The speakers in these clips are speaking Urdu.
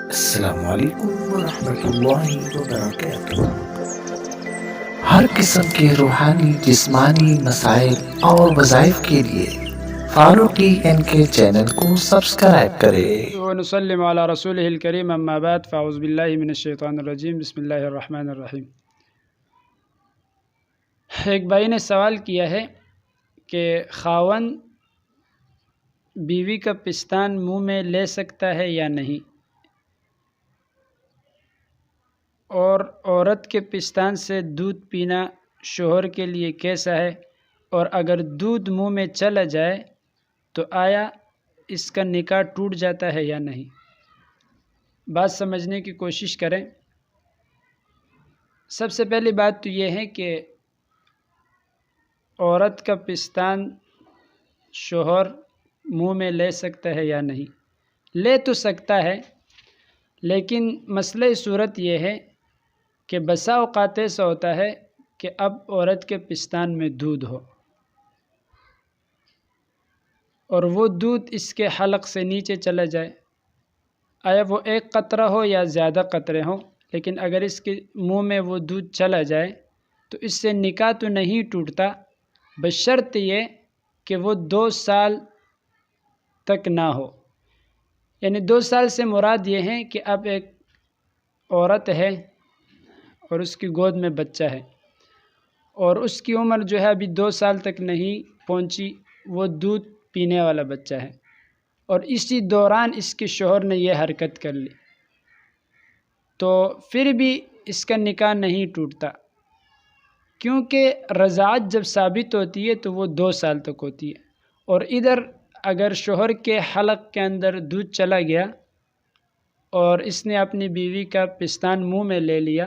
السلام علیکم ورحمۃ اللہ وبرکاتہ۔ ہر قسم کے روحانی جسمانی مسائل اور وظائف کے لیے فاروقی این کے چینل کو سبسکرائب کرے۔ ونسلم علی رسولہ الکریم، اما بعد، فاعوذ باللہ من الشیطان الرجیم، بسم اللہ الرحمن الرحیم۔ ایک بھائی نے سوال کیا ہے کہ خاوند بیوی کا پستان منہ میں لے سکتا ہے یا نہیں، اور عورت کے پستان سے دودھ پینا شوہر کے لیے کیسا ہے، اور اگر دودھ منہ میں چلا جائے تو آیا اس کا نکاح ٹوٹ جاتا ہے یا نہیں۔ بات سمجھنے کی کوشش کریں۔ سب سے پہلی بات تو یہ ہے کہ عورت کا پستان شوہر منہ میں لے سکتا ہے یا نہیں۔ لے تو سکتا ہے، لیکن مسئلہ صورت یہ ہے کہ بسا اوقات ایسا ہوتا ہے کہ اب عورت کے پستان میں دودھ ہو اور وہ دودھ اس کے حلق سے نیچے چلا جائے، آیا وہ ایک قطرہ ہو یا زیادہ قطرے ہوں، لیکن اگر اس کے منہ میں وہ دودھ چلا جائے تو اس سے نکاح تو نہیں ٹوٹتا، بشرط یہ کہ وہ 2 سال تک نہ ہو۔ یعنی 2 سال سے مراد یہ ہے کہ اب ایک عورت ہے اور اس کی گود میں بچہ ہے، اور اس کی عمر جو ہے ابھی 2 سال تک نہیں پہنچی، وہ دودھ پینے والا بچہ ہے، اور اسی دوران اس کے شوہر نے یہ حرکت کر لی، تو پھر بھی اس کا نکاح نہیں ٹوٹتا، کیونکہ رضاعت جب ثابت ہوتی ہے تو وہ 2 سال تک ہوتی ہے، اور ادھر اگر شوہر کے حلق کے اندر دودھ چلا گیا اور اس نے اپنی بیوی کا پستان منہ میں لے لیا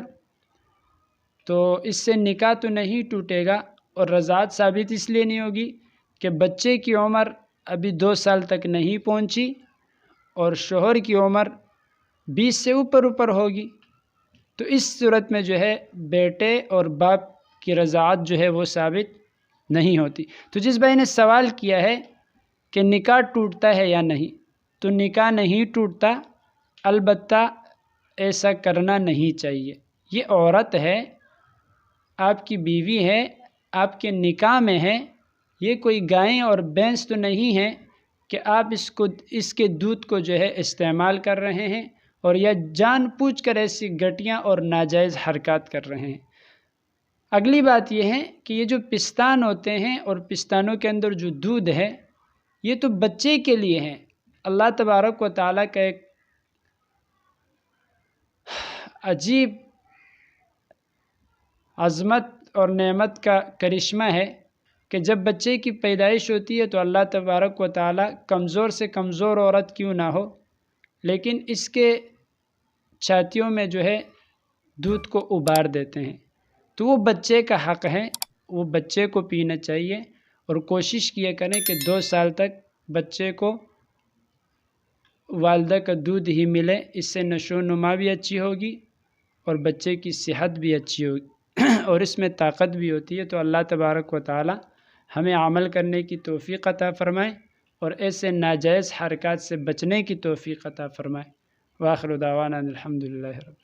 تو اس سے نکاح تو نہیں ٹوٹے گا، اور رضاعت ثابت اس لیے نہیں ہوگی کہ بچے کی عمر ابھی 2 سال تک نہیں پہنچی اور شوہر کی عمر 20 سے اوپر ہوگی، تو اس صورت میں جو ہے بیٹے اور باپ کی رضاعت جو ہے وہ ثابت نہیں ہوتی۔ تو جس بھائی نے سوال کیا ہے کہ نکاح ٹوٹتا ہے یا نہیں، تو نکاح نہیں ٹوٹتا، البتہ ایسا کرنا نہیں چاہیے۔ یہ عورت ہے، آپ کی بیوی ہے، آپ کے نکاح میں ہے، یہ کوئی گائیں اور بھینس تو نہیں ہے کہ آپ اس کے دودھ کو جو ہے استعمال کر رہے ہیں اور یا جان بوجھ کر ایسی گھٹیاں اور ناجائز حرکات کر رہے ہیں۔ اگلی بات یہ ہے کہ یہ جو پستان ہوتے ہیں اور پستانوں کے اندر جو دودھ ہے، یہ تو بچے کے لیے ہیں۔ اللہ تبارک و تعالیٰ کا ایک عجیب عظمت اور نعمت کا کرشمہ ہے کہ جب بچے کی پیدائش ہوتی ہے تو اللہ تبارک و تعالیٰ کمزور سے کمزور عورت کیوں نہ ہو، لیکن اس کے چھاتیوں میں جو ہے دودھ کو ابار دیتے ہیں، تو وہ بچے کا حق ہے، وہ بچے کو پینا چاہیے، اور کوشش کیا کریں کہ 2 سال تک بچے کو والدہ کا دودھ ہی ملے، اس سے نشو و نما بھی اچھی ہوگی اور بچے کی صحت بھی اچھی ہوگی اور اس میں طاقت بھی ہوتی ہے۔ تو اللہ تبارک و تعالی ہمیں عمل کرنے کی توفیق عطا فرمائے اور ایسے ناجائز حرکات سے بچنے کی توفیق عطا فرمائے۔ وآخر دعوانا الحمدللہ رب